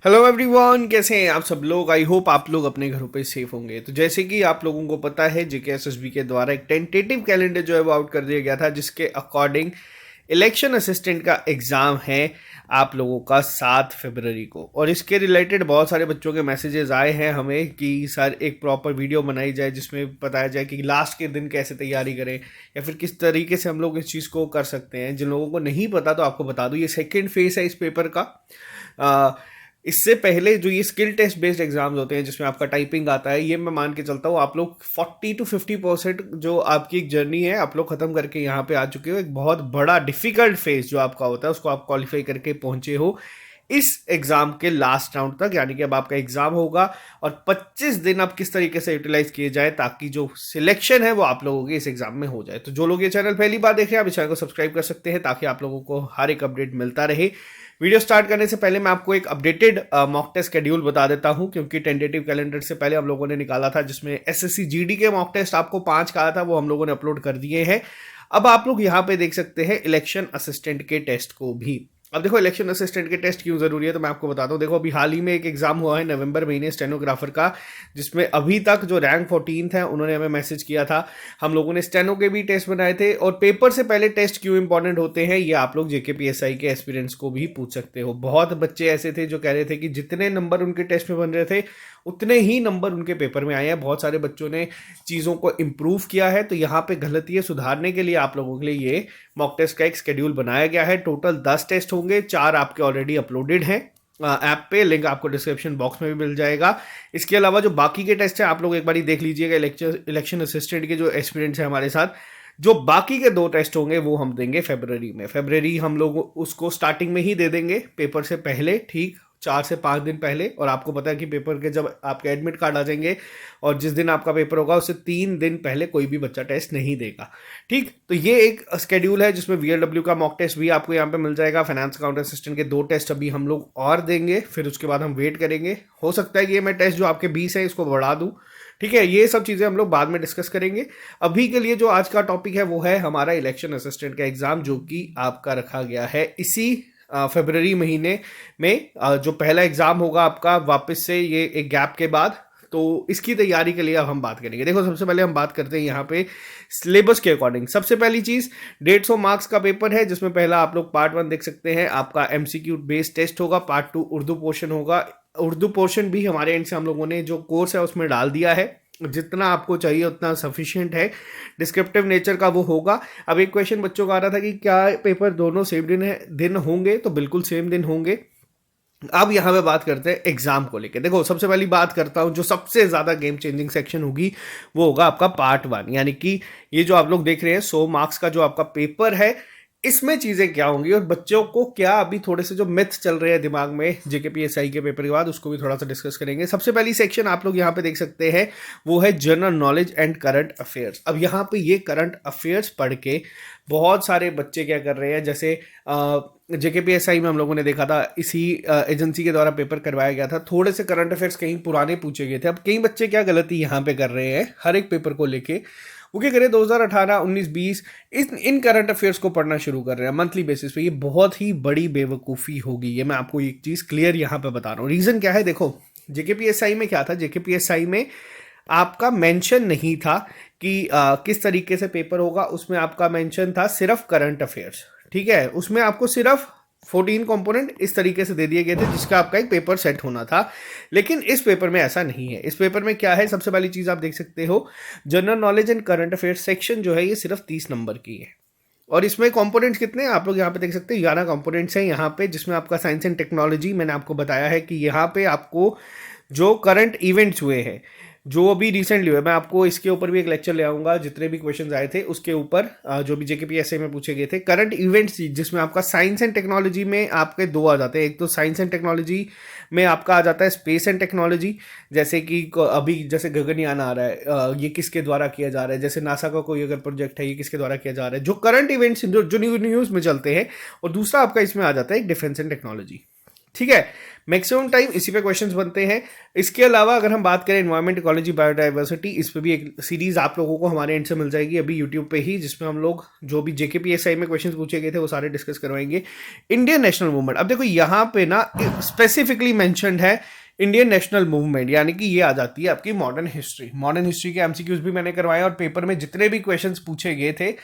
Hello everyone, कैसे हैं आप सब लोग। आई होप आप लोग अपने घरों पे सेफ होंगे। तो जैसे कि आप लोगों को पता है, जेकेएसएसबी के द्वारा एक टेंटेटिव कैलेंडर जो है वो आउट कर दिया गया था, जिसके अकॉर्डिंग इलेक्शन असिस्टेंट का एग्ज़ाम है आप लोगों का 7 फरवरी को। और इसके रिलेटेड बहुत सारे बच्चों के मैसेजेस आए हैं हमें कि सर एक प्रॉपर वीडियो बनाई जाए जिसमें बताया जाए कि लास्ट के दिन कैसे तैयारी करें या फिर किस तरीके से हम लोग इस चीज़ को कर सकते हैं। जिन लोगों को नहीं पता तो आपको बता दूं, ये सेकेंड फेज है इस पेपर का। इससे पहले जो ये स्किल टेस्ट बेस्ड एग्जाम्स होते हैं जिसमें आपका टाइपिंग आता है, ये मैं मान के चलता हूँ आप लोग 40 to 50% जो आपकी एक जर्नी है आप लोग खत्म करके यहाँ पे आ चुके हो। एक बहुत बड़ा डिफिकल्ट फेज जो आपका होता है उसको आप क्वालिफाई करके पहुंचे हो इस एग्जाम के लास्ट राउंड तक। यानी कि अब आपका एग्जाम होगा और 25 दिन अब किस तरीके से यूटिलाइज किए जाए ताकि जो सिलेक्शन है वो आप लोगों के इस एग्जाम में हो जाए। तो जो लोग ये चैनल पहली बार देख रहे हैं आप इस चैनल को सब्सक्राइब कर सकते हैं ताकि आप लोगों को हर एक अपडेट मिलता रहे। वीडियो स्टार्ट करने से पहले मैं आपको एक अपडेटेड मॉक टेस्ट शेड्यूल बता देता हूं, क्योंकि टेंटेटिव कैलेंडर से पहले हम लोगों ने निकाला था जिसमें एसएससी जीडी के मॉक टेस्ट आपको 5 कहा था, वो हम लोगों ने अपलोड कर दिए हैं। अब आप लोग यहाँ पे देख सकते हैं इलेक्शन असिस्टेंट के टेस्ट को भी। अब देखो इलेक्शन असिस्टेंट के टेस्ट क्यों जरूरी है तो मैं आपको बताता हूँ। देखो अभी हाल ही में एक एग्जाम हुआ है नवंबर महीने स्टेनोग्राफर का, जिसमें अभी तक जो रैंक 14th है उन्होंने हमें मैसेज किया था। हम लोगों ने स्टेनो के भी टेस्ट बनाए थे। और पेपर से पहले टेस्ट क्यों इंपॉर्टेंट होते हैं ये आप लोग जेकेपीएसआई के एस्पिरेंट्स को भी पूछ सकते हो। बहुत बच्चे ऐसे थे जो कह रहे थे कि जितने नंबर उनके टेस्ट में बन रहे थे उतने ही नंबर उनके पेपर में आए हैं। बहुत सारे बच्चों ने चीज़ों को इम्प्रूव किया है, तो यहाँ पे गलतियाँ सुधारने के लिए आप लोगों के लिए ये मॉक टेस्ट का एक शेड्यूल बनाया गया है। टोटल 10 टेस्ट होंगे, 4 आपके ऑलरेडी अपलोडेड हैं ऐप पे, लिंक आपको डिस्क्रिप्शन बॉक्स में भी मिल जाएगा। इसके अलावा जो बाकी के टेस्ट हैं आप लोग एक बार देख लीजिएगा। इलेक्शन असिस्टेंट के जो एस्पिरेंट्स हैं हमारे साथ, जो बाकी के 2 टेस्ट होंगे वो हम देंगे फरवरी में। फरवरी हम लोग उसको स्टार्टिंग में ही दे देंगे पेपर से पहले, ठीक 4 से 5 दिन पहले। और आपको पता है कि पेपर के जब आपके एडमिट कार्ड आ जाएंगे और जिस दिन आपका पेपर होगा उससे 3 दिन पहले कोई भी बच्चा टेस्ट नहीं देगा। ठीक, तो ये एक स्केड्यूल है जिसमें वीएलडब्ल्यू का मॉक टेस्ट भी आपको यहाँ पे मिल जाएगा। फाइनेंस अकाउंट असिस्टेंट के 2 टेस्ट अभी हम लोग और देंगे, फिर उसके बाद हम वेट करेंगे। हो सकता है कि ये मैं टेस्ट जो आपके 20 है इसको बढ़ा दूँ, ठीक है। ये सब चीज़ें हम लोग बाद में डिस्कस करेंगे। अभी के लिए जो आज का टॉपिक है वो है हमारा इलेक्शन असिस्टेंट का एग्जाम, जो कि आपका रखा गया है इसी फरवरी महीने में। जो पहला एग्जाम होगा आपका वापस से ये एक गैप के बाद, तो इसकी तैयारी के लिए अब हम बात करेंगे। देखो सबसे पहले हम बात करते हैं यहाँ पे सिलेबस के अकॉर्डिंग। सबसे पहली चीज 150 मार्क्स का पेपर है, जिसमें पहला आप लोग पार्ट 1 देख सकते हैं, आपका एमसीक्यू बेस्ड टेस्ट होगा। पार्ट 2 उर्दू पोर्शन होगा। उर्दू पोर्शन भी हमारे एंड से हम लोगों ने जो कोर्स है उसमें डाल दिया है, जितना आपको चाहिए उतना सफिशिएंट है। डिस्क्रिप्टिव नेचर का वो होगा। अब एक क्वेश्चन बच्चों का आ रहा था कि क्या पेपर दोनों सेम दिन होंगे, तो बिल्कुल सेम दिन होंगे। अब यहाँ पे बात करते हैं एग्जाम को लेके। देखो सबसे पहली बात करता हूँ, जो सबसे ज़्यादा गेम चेंजिंग सेक्शन होगी वो होगा आपका पार्ट 1। यानी कि ये जो आप लोग देख रहे हैं 100 मार्क्स का जो आपका पेपर है, इसमें चीज़ें क्या होंगी और बच्चों को क्या अभी थोड़े से जो मिथ चल रहे हैं दिमाग में जेकेपीएसआई के पेपर के बाद, उसको भी थोड़ा सा डिस्कस करेंगे। सबसे पहली सेक्शन आप लोग यहाँ पे देख सकते हैं वो है general knowledge and current affairs. अब यहाँ पे ये करंट अफेयर्स पढ़ के बहुत सारे बच्चे क्या कर रहे हैं, जैसे जेकेपीएसआई में हम लोगों ने देखा था, इसी एजेंसी के द्वारा पेपर करवाया गया था, थोड़े से करंट अफेयर्स कहीं पुराने पूछे गए थे। अब कई बच्चे क्या गलती यहाँ पे कर रहे हैं हर एक पेपर को लेके, वो क्या करें 2018, 19, 20 इन करंट अफेयर्स को पढ़ना शुरू कर रहे हैं मंथली बेसिस पे। ये बहुत ही बड़ी बेवकूफ़ी होगी। ये मैं आपको एक चीज़ क्लियर यहाँ पे बता रहा हूँ। रीज़न क्या है, देखो जेकेपीएसआई में क्या था, जेकेपीएसआई में आपका मेंशन नहीं था कि किस तरीके से पेपर होगा। उसमें आपका मेंशन था सिर्फ करंट अफेयर्स, ठीक है। उसमें आपको सिर्फ 14 कंपोनेंट इस तरीके से दे दिए गए थे जिसका आपका एक पेपर सेट होना था। लेकिन इस पेपर में ऐसा नहीं है। इस पेपर में क्या है, सबसे पहली चीज़ आप देख सकते हो, general knowledge and current affairs section जो है ये सिर्फ 30 नंबर की है। और इसमें कंपोनेंट्स कितने हैं आप लोग यहाँ पे देख सकते हैं, 11 कंपोनेंट्स हैं यहाँ पे, जिसमें आपका साइंस एंड टेक्नोलॉजी, मैंने आपको बताया है कि यहाँ पे आपको जो करंट इवेंट्स हुए हैं, जो अभी रिसेंटली हुए, मैं आपको इसके ऊपर भी एक लेक्चर ले आऊँगा, जितने भी क्वेश्चंस आए थे उसके ऊपर जो भी जेकेपीएसआई में पूछे गए थे करंट इवेंट्स, जिसमें आपका साइंस एंड टेक्नोलॉजी में आपके 2 आ जाते हैं। एक तो साइंस एंड टेक्नोलॉजी में आपका आ जाता है स्पेस एंड टेक्नोलॉजी, जैसे कि अभी जैसे गगनयान आ रहा है, ये किसके द्वारा किया जा रहा है, जैसे नासा का कोई अगर प्रोजेक्ट है ये किसके द्वारा किया जा रहा है, जो करंट इवेंट्स जो न्यूज़ में चलते हैं। और दूसरा आपका इसमें आ जाता है एक डिफेंस एंड टेक्नोलॉजी, ठीक है। मैक्सिमम टाइम इसी पे क्वेश्चंस बनते हैं। इसके अलावा अगर हम बात करें एनवायरमेंट, इकोलॉजी, बायोडाइवर्सिटी, इस पे भी एक सीरीज आप लोगों को हमारे एंड से मिल जाएगी अभी यूट्यूब पे ही, जिसमें हम लोग जो भी जेकेपीएसआई में क्वेश्चंस पूछे गए थे वो सारे डिस्कस करवाएंगे। इंडियन नेशनल मूवमेंट, अब देखो यहाँ पे ना स्पेसिफिकली मेंशन्ड है इंडियन नेशनल मूवमेंट, यानी कि ये आ जाती है आपकी मॉडर्न हिस्ट्री। मॉडर्न हिस्ट्री के एमसीक्यूज भी मैंने करवाए और पेपर में जितने भी क्वेश्चंस पूछे गए थे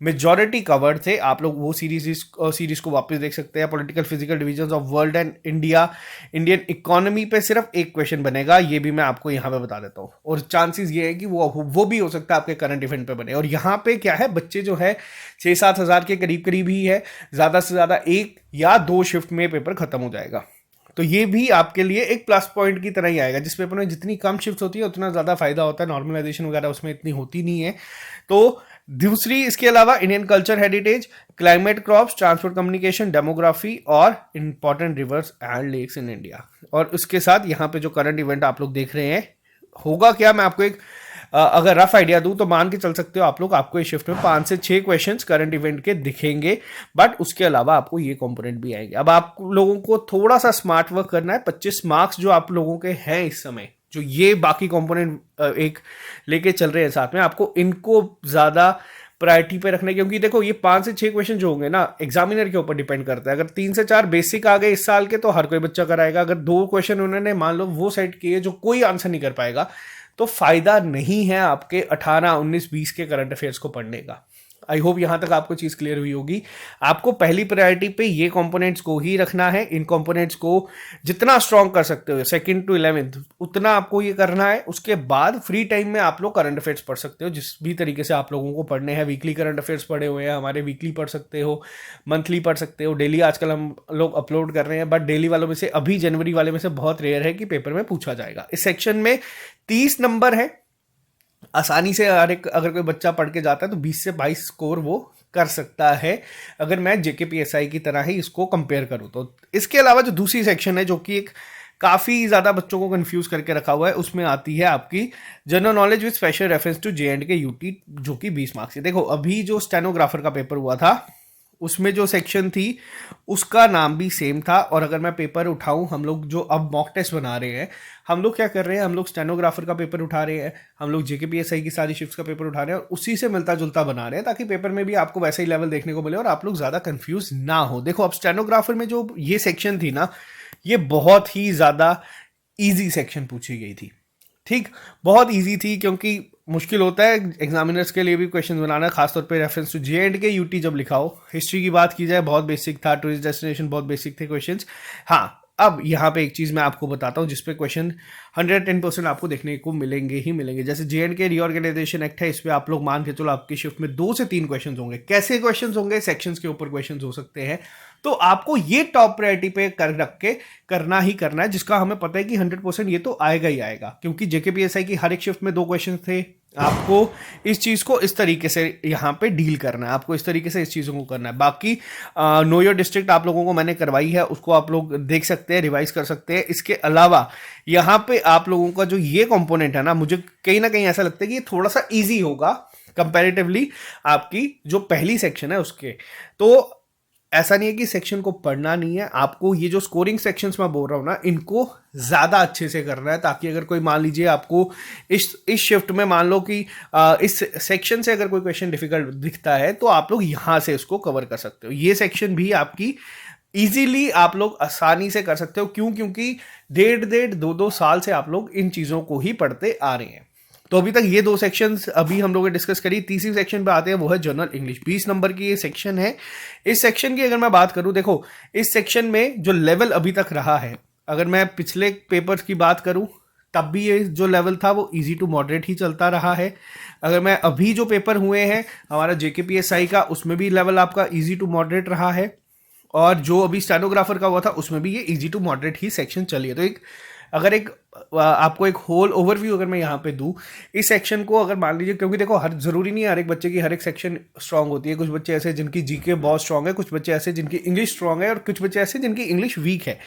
मेजॉरिटी कवर्ड थे। आप लोग वो सीरीज को वापस देख सकते हैं। Political physical divisions of world and India, Indian economy पे सिर्फ एक क्वेश्चन बनेगा, ये भी मैं आपको यहाँ पे बता देता हूँ। और चांसेस ये है कि वो भी हो सकता है आपके करंट इवेंट पे बने। और यहाँ पे क्या है, बच्चे जो है 6-7 हज़ार के करीब करीब ही है, ज़्यादा से ज़्यादा 1 या 2 शिफ्ट में पेपर खत्म हो जाएगा। तो ये भी आपके लिए एक प्लस पॉइंट की तरह ही आएगा। जिस पेपर में जितनी कम शिफ्ट होती है उतना ज़्यादा फायदा होता है, नॉर्मलाइजेशन वगैरह उसमें इतनी होती नहीं है। तो दूसरी, इसके अलावा Indian culture heritage, climate, crops, transport communication, demography और important rivers and lakes in India. और उसके साथ यहाँ पे जो करंट इवेंट आप लोग देख रहे हैं होगा क्या, मैं आपको एक अगर रफ आइडिया दूं तो मान के चल सकते हो आप लोग, आपको इस शिफ्ट में 5 से 6 क्वेश्चंस करंट इवेंट के दिखेंगे, बट उसके अलावा आपको ये कंपोनेंट भी आएंगे। अब आप लोगों को थोड़ा सा स्मार्ट वर्क करना है। 25 मार्क्स जो आप लोगों के हैं इस समय, जो ये बाकी कंपोनेंट एक लेके चल रहे हैं साथ में, आपको इनको ज्यादा प्रायोरिटी पे रखना है। क्योंकि देखो ये 5 से 6 क्वेश्चन जो होंगे ना, एग्जामिनर के ऊपर डिपेंड करता है। अगर 3 से 4 बेसिक आ गए इस साल के तो हर कोई बच्चा कराएगा। अगर 2 क्वेश्चन उन्होंने मान लो वो सेट किए जो कोई आंसर नहीं कर पाएगा, तो फायदा नहीं है आपके 18, 19, 20 के करंट अफेयर्स को पढ़ने का। आई होप यहां तक आपको चीज क्लियर हुई होगी। आपको पहली प्रायोरिटी पे ये कंपोनेंट्स को ही रखना है। इन कंपोनेंट्स को जितना स्ट्रॉन्ग कर सकते हो 2nd to 11th उतना आपको ये करना है। उसके बाद फ्री टाइम में आप लोग करंट अफेयर्स पढ़ सकते हो, जिस भी तरीके से आप लोगों को पढ़ने हैं। वीकली करंट अफेयर्स पढ़े हुए हैं हमारे, वीकली पढ़ सकते हो, मंथली पढ़ सकते हो, डेली आजकल हम लोग अपलोड कर रहे हैं। बट डेली वालों में से अभी जनवरी वाले में से बहुत रेयर है कि पेपर में पूछा जाएगा। इस सेक्शन में 30 नंबर है, आसानी से अगर कोई बच्चा पढ़ के जाता है तो 20 से 22 स्कोर वो कर सकता है, अगर मैं जेकेपीएसआई की तरह ही इसको कंपेयर करूं तो। इसके अलावा जो दूसरी सेक्शन है, जो कि एक काफ़ी ज़्यादा बच्चों को कंफ्यूज करके रखा हुआ है, उसमें आती है आपकी general knowledge with special reference to J&K UT, जो कि 20 मार्क्स है। देखो अभी जो स्टेनोग्राफर का पेपर हुआ था उसमें जो सेक्शन थी उसका नाम भी सेम था। और अगर मैं पेपर उठाऊं, हम लोग जो अब मॉक टेस्ट बना रहे हैं, हम लोग क्या कर रहे हैं, हम लोग स्टेनोग्राफर का पेपर उठा रहे हैं, हम लोग जेकेपीएसआई की सारी शिफ्ट्स का पेपर उठा रहे हैं और उसी से मिलता जुलता बना रहे हैं, ताकि पेपर में भी आपको वैसा ही लेवल देखने को मिले और आप लोग ज़्यादा कंफ्यूज ना हो। देखो अब स्टेनोग्राफर में जो ये सेक्शन थी ना, ये बहुत ही ज़्यादा ईजी सेक्शन पूछी गई थी। ठीक, बहुत ईजी थी, क्योंकि मुश्किल होता है एग्जामिनर्स के लिए भी क्वेश्चन बनाना, खासतौर पे रेफरेंस टू J&K यूटी जब लिखा हो। हिस्ट्री की बात की जाए बहुत बेसिक था, टूरिस्ट डेस्टिनेशन बहुत बेसिक थे क्वेश्चंस। हाँ, अब यहाँ पे एक चीज़ मैं आपको बताता हूँ जिसपे क्वेश्चन 110% आपको देखने को मिलेंगे ही मिलेंगे। जैसे J&K रीऑर्गेनाइजेशन एक्ट है, इस पर आप लोग मान के चलो आपकी शिफ्ट में 2 से 3 क्वेश्चन होंगे। कैसे क्वेश्चन होंगे, सेक्शंस के ऊपर क्वेश्चन हो सकते हैं। तो आपको ये टॉप प्रायोरिटी पे रख के करना ही करना है, जिसका हमें पता है कि 100% ये तो आएगा ही आएगा, क्योंकि जेकेपीएसआई की हर एक शिफ्ट में 2 क्वेश्चन थे। आपको इस चीज को इस तरीके से यहाँ पे डील करना है, आपको इस तरीके से इस चीजों को करना है। बाकी नो योर डिस्ट्रिक्ट आप लोगों को मैंने करवाई है, उसको आप लोग देख सकते हैं, रिवाइज कर सकते हैं। इसके अलावा यहाँ पे आप लोगों का जो ये कंपोनेंट है ना, मुझे कहीं ना कहीं ऐसा लगता है कि ये थोड़ा सा ईजी होगा कंपैरेटिवली आपकी जो पहली सेक्शन है उसके। तो ऐसा नहीं है कि सेक्शन को पढ़ना नहीं है, आपको ये जो स्कोरिंग सेक्शंस मैं बोल रहा हूँ ना, इनको ज़्यादा अच्छे से करना है, ताकि अगर कोई मान लीजिए आपको इस शिफ्ट में मान लो कि इस सेक्शन से अगर कोई क्वेश्चन डिफिकल्ट दिखता है तो आप लोग यहाँ से इसको कवर कर सकते हो। ये सेक्शन भी आपकी इजीली आप लोग आसानी से कर सकते हो। क्यों? क्योंकि 1.5-2 साल से आप लोग इन चीज़ों को ही पढ़ते आ रहे हैं। तो अभी तक ये 2 सेक्शंस अभी हम लोगों ने डिस्कस करी। तीसरी सेक्शन पे आते हैं, वो है जनरल इंग्लिश। 20 नंबर की ये सेक्शन है। इस सेक्शन की अगर मैं बात करूं, देखो इस सेक्शन में जो लेवल अभी तक रहा है, अगर मैं पिछले पेपर्स की बात करूं तब भी ये जो लेवल था वो इजी टू मॉडरेट ही चलता रहा है। अगर मैं अभी जो पेपर हुए हैं हमारा जेकेपीएसआई का, उसमें भी लेवल आपका इजी टू मॉडरेट रहा है, और जो अभी स्टेनोग्राफर का हुआ था उसमें भी ये इजी टू मॉडरेट ही सेक्शन चली है। तो अगर एक आपको एक होल ओवरव्यू अगर मैं यहाँ पे दूँ इस सेक्शन को, अगर मान लीजिए, क्योंकि देखो हर जरूरी नहीं है हर एक बच्चे की हर एक सेक्शन स्ट्रांग होती है। कुछ बच्चे ऐसे जिनकी जीके बहुत स्ट्रांग है, कुछ बच्चे ऐसे जिनकी इंग्लिश स्ट्रांग है, और कुछ बच्चे ऐसे जिनकी इंग्लिश वीक है।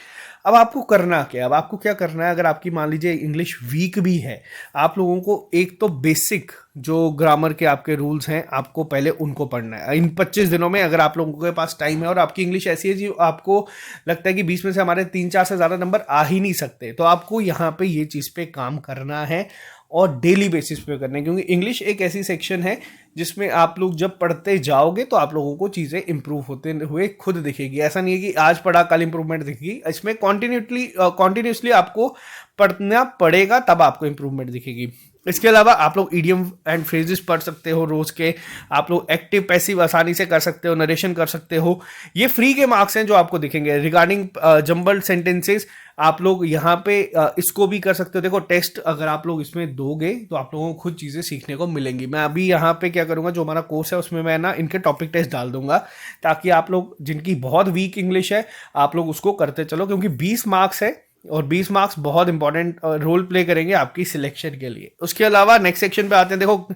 अब आपको करना क्या, अब आपको क्या करना है, अगर आपकी मान लीजिए इंग्लिश वीक भी है, आप लोगों को एक तो बेसिक जो ग्रामर के आपके रूल्स हैं आपको पहले उनको पढ़ना है इन 25 दिनों में। अगर आप लोगों के पास टाइम है और आपकी इंग्लिश ऐसी है जो आपको लगता है कि 20 में से हमारे 3-4 से ज़्यादा नंबर आ ही नहीं सकते, तो आपको यहाँ पे ये चीज़ पे काम करना है और डेली बेसिस पे करना है। क्योंकि इंग्लिश एक ऐसी सेक्शन है जिसमें आप लोग जब पढ़ते जाओगे तो आप लोगों को चीज़ें इंप्रूव होते हुए खुद दिखेगी। ऐसा नहीं है कि आज पढ़ा कल इंप्रूवमेंट दिखेगी, इसमें कॉन्टिन्यूसली आपको पढ़ना पड़ेगा तब आपको इंप्रूवमेंट दिखेगी। इसके अलावा आप लोग ईडियम एंड फ्रेजेस पढ़ सकते हो रोज के, आप लोग एक्टिव पैसिव आसानी से कर सकते हो, नरेशन कर सकते हो। ये फ्री के मार्क्स हैं जो आपको दिखेंगे। रिगार्डिंग जंबल्ड सेंटेंसेस आप लोग यहाँ पे इसको भी कर सकते हो। देखो टेस्ट अगर आप लोग इसमें दोगे तो आप लोगों को खुद चीज़ें सीखने को मिलेंगी। मैं अभी यहाँ पे क्या करूँगा, जो हमारा कोर्स है उसमें मैं ना इनके टॉपिक टेस्ट डाल दूंगा, ताकि आप लोग जिनकी बहुत वीक इंग्लिश है आप लोग उसको करते चलो, क्योंकि 20 मार्क्स है और 20 मार्क्स बहुत इंपॉर्टेंट रोल प्ले करेंगे आपकी सिलेक्शन के लिए। उसके अलावा नेक्स्ट सेक्शन पे आते हैं। देखो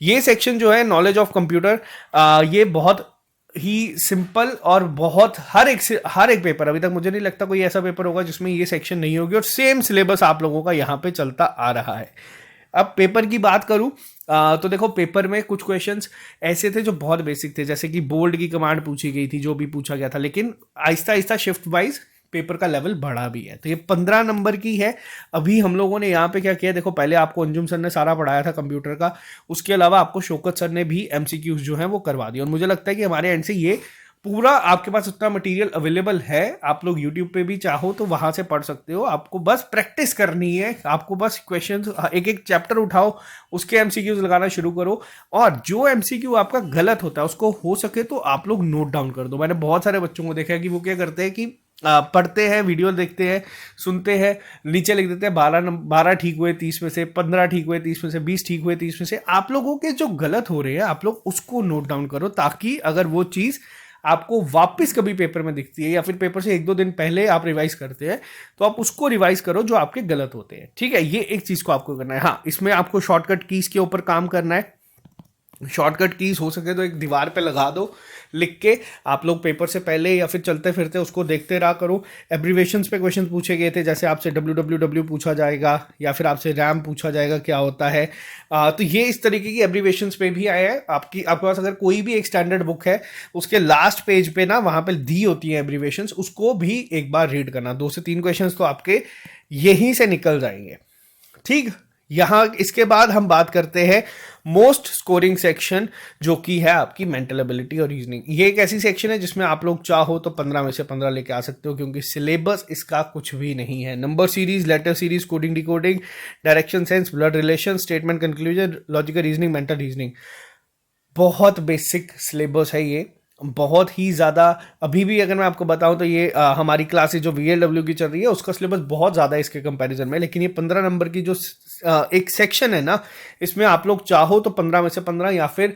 ये सेक्शन जो है नॉलेज ऑफ कंप्यूटर, ये बहुत ही सिंपल और बहुत हर एक पेपर, अभी तक मुझे नहीं लगता कोई ऐसा पेपर होगा जिसमें ये सेक्शन नहीं होगी, और सेम सिलेबस आप लोगों का यहाँ पे चलता आ रहा है। अब पेपर की बात करूं तो देखो पेपर में कुछ क्वेश्चंस ऐसे थे जो बहुत बेसिक थे, जैसे कि बोल्ड की कमांड पूछी गई थी, जो भी पूछा गया था, लेकिन Aahista Aahista shift wise paper का लेवल बढ़ा भी है। तो ये 15 नंबर की है। अभी हम लोगों ने यहाँ पे क्या किया, देखो पहले आपको अंजुम सर ने सारा पढ़ाया था कंप्यूटर का, उसके अलावा आपको शौकत सर ने भी एमसीक्यूज जो है वो करवा दिया, और मुझे लगता है कि हमारे एंड से ये पूरा आपके पास उतना मटेरियल अवेलेबल है। आप लोग यूट्यूब पे भी चाहो तो वहां से पढ़ सकते हो, आपको बस प्रैक्टिस करनी है। आपको बस क्वेश्चंस एक एक चैप्टर उठाओ, उसके एमसीक्यूज लगाना शुरू करो, और जो एमसीक्यू आपका गलत होता है उसको हो सके तो आप लोग नोट डाउन कर दो। मैंने बहुत सारे बच्चों को देखा है कि वो क्या करते हैं कि पढ़ते हैं, वीडियो देखते हैं, सुनते हैं, नीचे लिख देते हैं 12 ठीक हुए 30 में से, 15 ठीक हुए 30 में से, 20 ठीक हुए 30 में से। आप लोगों के जो गलत हो रहे हैं आप लोग उसको नोट डाउन करो, ताकि अगर वो चीज़ आपको वापस कभी पेपर में दिखती है या फिर पेपर से 1-2 दिन पहले आप रिवाइज करते हैं तो आप उसको रिवाइज करो जो आपके गलत होते हैं। ठीक है, ये एक चीज़ को आपको करना है। हाँ, इसमें आपको शॉर्टकट कीज के ऊपर काम करना है। शॉर्टकट कीज हो सके तो एक दीवार पे लगा दो लिख के, आप लोग पेपर से पहले या फिर चलते फिरते उसको देखते रहा करो। एब्रीवेशंस पे क्वेश्चन पूछे गए थे, जैसे आपसे WWW पूछा जाएगा या फिर आपसे रैम पूछा जाएगा क्या होता है। तो ये इस तरीके की एब्रीवेशंस पे भी आया है। आपके पास अगर कोई भी एक स्टैंडर्ड बुक है उसके लास्ट पेज पे ना वहाँ पे दी होती है एब्रीवेशंस, उसको भी एक बार रीड करना। 2 से 3 क्वेश्चन तो आपके यहीं से निकल जाएंगे। ठीक, यहां इसके बाद हम बात करते हैं मोस्ट स्कोरिंग सेक्शन, जो कि है आपकी मेंटल एबिलिटी और रीजनिंग। ये एक ऐसी सेक्शन है जिसमें आप लोग चाहो तो 15 में से 15 लेके आ सकते हो, क्योंकि सिलेबस इसका कुछ भी नहीं है। Number series, letter series, coding decoding, direction sense, blood relation, statement conclusion, logical reasoning, mental reasoning, बहुत बेसिक सिलेबस है ये, बहुत ही ज़्यादा। अभी भी अगर मैं आपको बताऊं तो ये हमारी क्लासेज जो VLW की चल रही है उसका सिलेबस बहुत ज़्यादा है इसके कंपैरिजन में, लेकिन ये 15 नंबर की जो एक सेक्शन है ना, इसमें आप लोग चाहो तो 15 में से 15 या फिर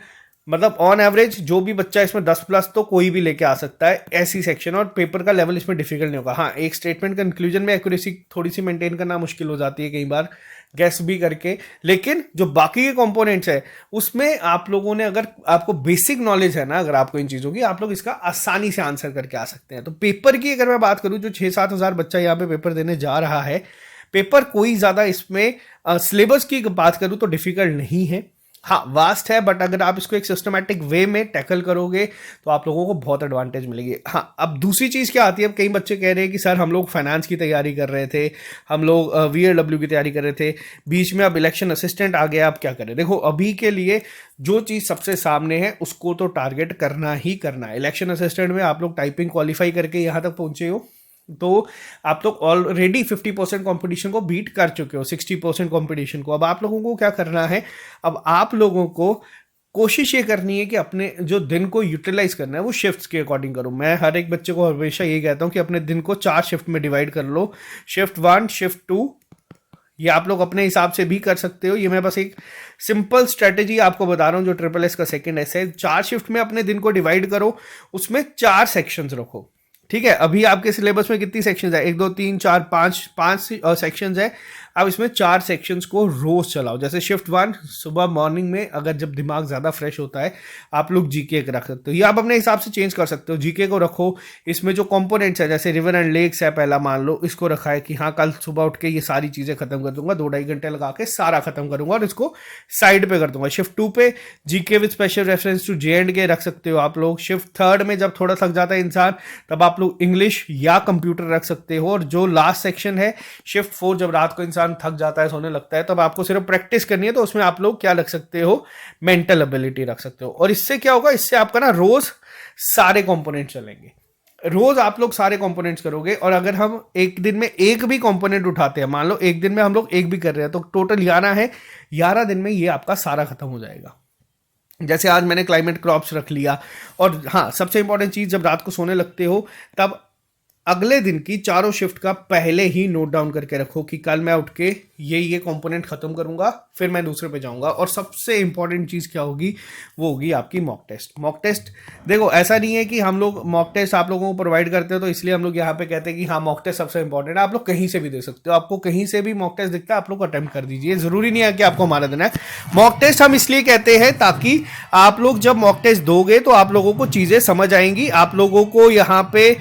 मतलब ऑन एवरेज जो भी बच्चा इसमें 10+ तो कोई भी लेके आ सकता है, ऐसी सेक्शन। और पेपर का लेवल इसमें डिफिकल्ट नहीं होगा। हाँ, एक स्टेटमेंट कंक्लूजन में एक्यूरेसी थोड़ी सी मेंटेन करना मुश्किल हो जाती है कई बार गैस भी करके, लेकिन जो बाकी के कंपोनेंट्स है उसमें आप लोगों ने, अगर आपको बेसिक नॉलेज है ना अगर आपको इन चीज़ों की, आप लोग इसका आसानी से आंसर करके आ सकते हैं। तो पेपर की अगर मैं बात करूं, जो 6-7 हज़ार बच्चा यहाँ पे पेपर देने जा रहा है, पेपर कोई ज़्यादा इसमें सिलेबस की बात करूं तो डिफिकल्ट नहीं है। हाँ, वास्ट है, बट अगर आप इसको एक सिस्टमैटिक वे में टैकल करोगे तो आप लोगों को बहुत एडवांटेज मिलेगी। हाँ, अब दूसरी चीज़ क्या आती है, अब कई बच्चे कह रहे हैं कि सर हम लोग फाइनेंस की तैयारी कर रहे थे, हम लोग VLW की तैयारी कर रहे थे, बीच में अब इलेक्शन असिस्टेंट आ गया, आप क्या करें। देखो अभी के लिए जो चीज़ सबसे सामने है उसको तो टारगेट करना ही करना है। इलेक्शन असिस्टेंट में आप लोग टाइपिंग क्वालिफाई करके यहाँ तक पहुँचे हो तो आप लोग ऑलरेडी 50% कॉम्पिटिशन को बीट कर चुके हो, 60% कॉम्पिटिशन को। अब आप लोगों को क्या करना है, अब आप लोगों को कोशिश ये करनी है कि अपने जो दिन को यूटिलाइज करना है वो शिफ्ट्स के अकॉर्डिंग करो। मैं हर एक बच्चे को हमेशा ये कहता हूँ कि अपने दिन को 4 शिफ्ट में डिवाइड कर लो, शिफ्ट 1, शिफ्ट 2, ये आप लोग अपने हिसाब से भी कर सकते हो। ये मैं बस एक सिंपल स्ट्रेटेजी आपको बता रहा हूँ जो SSS का सेकंड ऐसे है। 4 शिफ्ट में अपने दिन को डिवाइड करो, उसमें 4 सेक्शंस रखो। ठीक है, अभी आपके सिलेबस में कितनी सेक्शंस है, 1 2 3 4 5 सेक्शंस है। अब इसमें 4 सेक्शंस को रोज चलाओ। जैसे शिफ्ट 1 सुबह मॉर्निंग में, अगर जब दिमाग ज़्यादा फ्रेश होता है आप लोग जीके रख सकते हो, या आप अपने हिसाब से चेंज कर सकते हो। जीके को रखो, इसमें जो कंपोनेंट्स है जैसे रिवर एंड लेक्स है, पहला मान लो इसको रखा है कि हाँ कल सुबह उठ के ये सारी चीज़ें खत्म कर दूंगा, 2-2.5 घंटे लगा के सारा खत्म करूंगा और इसको साइड पे कर दूंगा। शिफ्ट 2 पे GK with special reference to J&K रख सकते हो आप लोग। शिफ्ट 3 में जब थोड़ा थक जाता है इंसान तब आप लोग इंग्लिश या कंप्यूटर रख सकते हो। और जो लास्ट सेक्शन है शिफ्ट 4, जब रात को इंसान थक जाता है, सोने लगता है, तब आपको सिर्फ प्रैक्टिस करनी है, तो उसमें आप लोग क्या रख सकते हो, मेंटल एबिलिटी रख सकते हो। और इससे क्या होगा, इससे आपका ना रोज सारे कंपोनेंट चलेंगे, रोज आप लोग सारे कंपोनेंट्स करोगे। और अगर हम एक दिन में एक भी कंपोनेंट उठाते हैं, मान लो एक दिन में हम लोग एक भी कर रहे हैं, तो टोटल 11 है, 11 दिन में ये आपका सारा खत्म हो जाएगा। जैसे आज मैंने क्लाइमेट क्रॉप्स रख लिया। और हाँ, सबसे इंपॉर्टेंट चीज, जब रात को सोने लगते हो तब अगले दिन की चारों शिफ्ट का पहले ही नोट डाउन करके रखो कि कल मैं उठ के ये कंपोनेंट खत्म करूंगा, फिर मैं दूसरे पे जाऊंगा। और सबसे इंपॉर्टेंट चीज क्या होगी, वो होगी आपकी मॉक टेस्ट। मॉक टेस्ट देखो, ऐसा नहीं है कि हम लोग मॉक टेस्ट आप लोगों को प्रोवाइड करते हो तो इसलिए हम लोग यहाँ पे कहते हैं कि हाँ मॉक टेस्ट सबसे इंपॉर्टेंट है। आप लोग कहीं से भी दे सकते हो, आपको कहीं से भी मॉक टेस्ट दिखता है आप लोग अटेम्प्ट कर दीजिए, जरूरी नहीं है कि आपको हमारा देना है। मॉक टेस्ट हम इसलिए कहते हैं ताकि आप लोग जब मॉक टेस्ट दोगे तो आप लोगों को चीजें समझ आएंगी, आप लोगों को यहाँ पे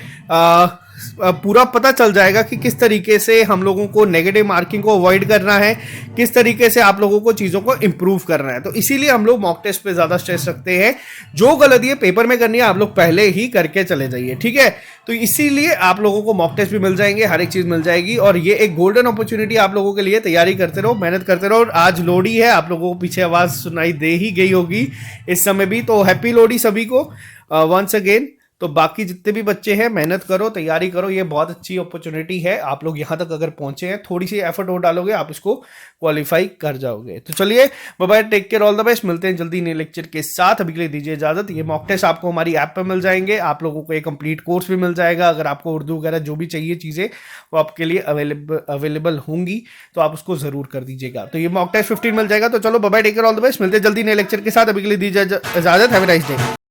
पूरा पता चल जाएगा कि किस तरीके से हम लोगों को नेगेटिव मार्किंग को अवॉइड करना है, किस तरीके से आप लोगों को चीज़ों को इंप्रूव करना है। तो इसीलिए हम लोग मॉक टेस्ट पे ज़्यादा स्ट्रेस रखते हैं। जो गलती पेपर में करनी है आप लोग पहले ही करके चले जाइए, ठीक है। तो इसीलिए आप लोगों को मॉक टेस्ट भी मिल जाएंगे, हर एक चीज़ मिल जाएगी। और ये एक गोल्डन अपॉर्चुनिटी आप लोगों के लिए, तैयारी करते रहो, मेहनत करते रहो। और आज लोहड़ी है, आप लोगों को पीछे आवाज़ सुनाई दे ही गई होगी इस समय भी, तो हैप्पी लोहड़ी सभी को वंस अगेन। तो बाकी जितने भी बच्चे हैं मेहनत करो, तैयारी करो, ये बहुत अच्छी अपॉर्चुनिटी है। आप लोग यहाँ तक अगर पहुंचे हैं, थोड़ी सी एफर्ट और डालोगे आप इसको क्वालिफाई कर जाओगे। तो चलिए bye bye, take care, all the best, मिलते हैं जल्दी नए लेक्चर के साथ। अभी के लिए दीजिए इजाजत। ये मॉक टेस्ट आपको हमारी ऐप पे मिल जाएंगे, आप लोगों को एक कंप्लीट कोर्स भी मिल जाएगा। अगर आपको उर्दू वगैरह जो भी चाहिए चीज़ें वो आपके लिए अवेलेबल होंगी, तो आप उसको जरूर कर दीजिएगा। तो ये मॉक टेस्ट 15 मिल जाएगा। तो चलो bye bye, take care, all the best, मिलते हैं जल्दी नए लेक्चर के साथ। अभी के लिए दीजिए इजाजत। Have a nice day.